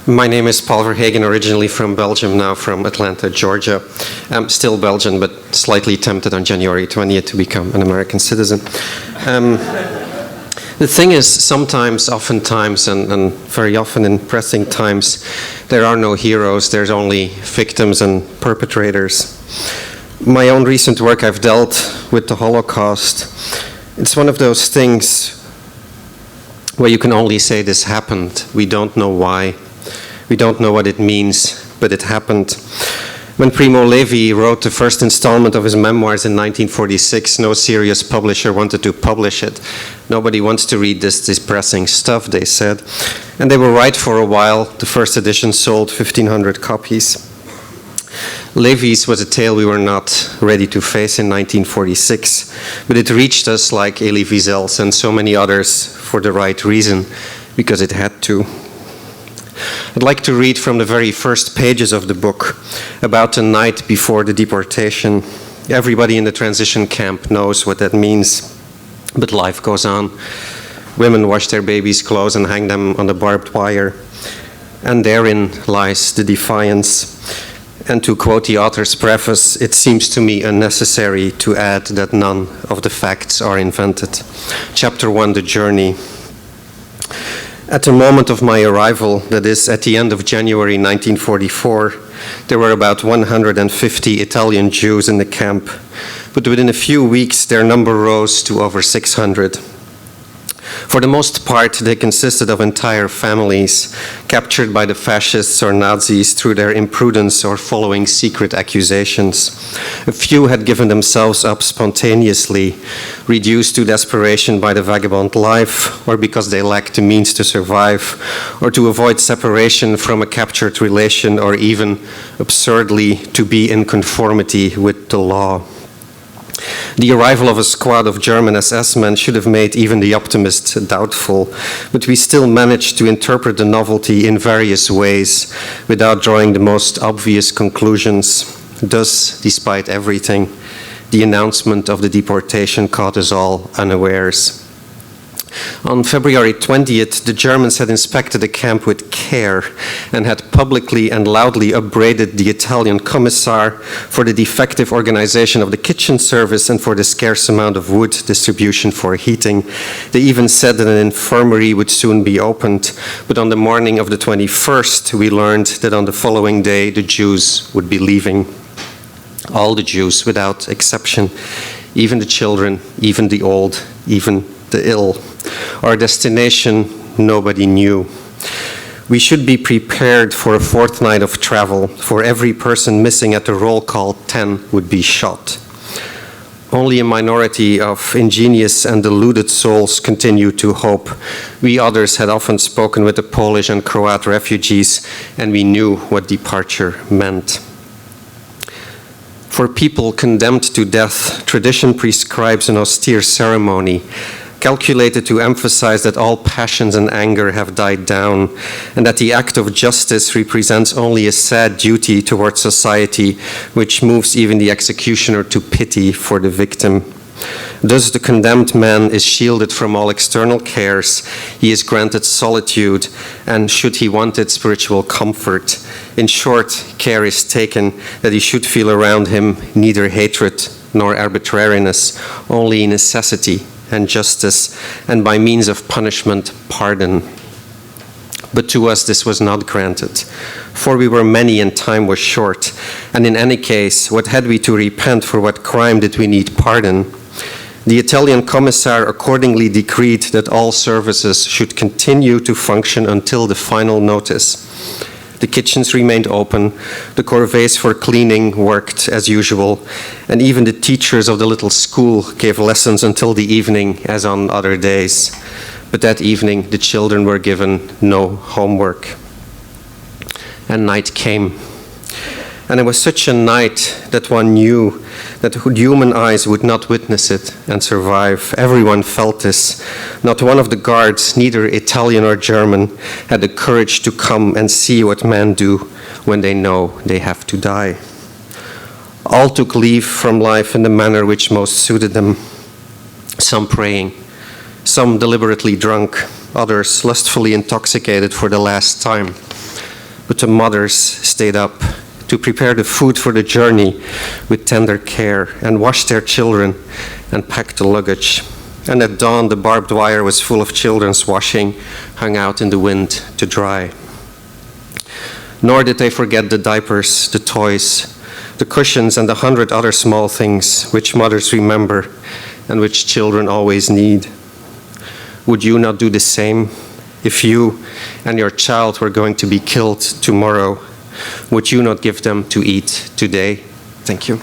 My name is Paul Verhaeghen, originally from Belgium, now from Atlanta, Georgia. I'm still Belgian, but slightly tempted on January 20th to become an American citizen. The thing is, sometimes, oftentimes, and very often in pressing times, there are no heroes, there's only victims and perpetrators. My own recent work, I've dealt with the Holocaust. It's one of those things where you can only say this happened. We don't know why. We don't know what it means, but it happened. When Primo Levi wrote the first installment of his memoirs in 1946, no serious publisher wanted to publish it. Nobody wants to read this depressing stuff, they said. And they were right for a while. The first edition sold 1,500 copies. Levi's was a tale we were not ready to face in 1946, but it reached us like Elie Wiesel's and so many others for the right reason, because it had to. I'd like to read from the very first pages of the book about the night before the deportation. Everybody in the transition camp knows what that means, but life goes on. Women wash their babies' clothes and hang them on the barbed wire, and therein lies the defiance. And to quote the author's preface, it seems to me unnecessary to add that none of the facts are invented. Chapter 1, The Journey. At the moment of my arrival, that is, at the end of January 1944, there were about 150 Italian Jews in the camp, but within a few weeks their number rose to over 600. For the most part, they consisted of entire families, captured by the fascists or Nazis through their imprudence or following secret accusations. A few had given themselves up spontaneously, reduced to desperation by the vagabond life, or because they lacked the means to survive, or to avoid separation from a captured relation, or even, absurdly, to be in conformity with the law. The arrival of a squad of German SS men should have made even the optimist doubtful, but we still managed to interpret the novelty in various ways without drawing the most obvious conclusions. Thus, despite everything, the announcement of the deportation caught us all unawares. On February 20th, the Germans had inspected the camp with care and had publicly and loudly upbraided the Italian commissar for the defective organization of the kitchen service and for the scarce amount of wood distribution for heating. They even said that an infirmary would soon be opened, but on the morning of the 21st, we learned that on the following day, the Jews would be leaving. All the Jews, without exception, even the children, even the old, even the ill. Our destination, nobody knew. We should be prepared for a fortnight of travel, for every person missing at the roll call 10 would be shot. Only a minority of ingenious and deluded souls continued to hope. We others had often spoken with the Polish and Croat refugees, and we knew what departure meant. For people condemned to death, tradition prescribes an austere ceremony, calculated to emphasize that all passions and anger have died down, and that the act of justice represents only a sad duty towards society, which moves even the executioner to pity for the victim. Thus, the condemned man is shielded from all external cares, he is granted solitude, and should he want it, spiritual comfort. In short, care is taken that he should feel around him neither hatred nor arbitrariness, only necessity and justice, and by means of punishment, pardon. But to us this was not granted, for we were many and time was short, and in any case, what had we to repent, for what crime did we need pardon? The Italian commissar accordingly decreed that all services should continue to function until the final notice. The kitchens remained open, the corvées for cleaning worked as usual, and even the teachers of the little school gave lessons until the evening as on other days. But that evening the children were given no homework. And night came. And it was such a night that one knew that human eyes would not witness it and survive. Everyone felt this. Not one of the guards, neither Italian or German, had the courage to come and see what men do when they know they have to die. All took leave from life in the manner which most suited them. Some praying, some deliberately drunk, others lustfully intoxicated for the last time. but the mothers stayed up to prepare the food for the journey with tender care and wash their children and pack the luggage. And at dawn, the barbed wire was full of children's washing, hung out in the wind to dry. Nor did they forget the diapers, the toys, the cushions, and 100 other small things which mothers remember and which children always need. Would you not do the same if you and your child were going to be killed tomorrow? Would you not give them to eat today? Thank you.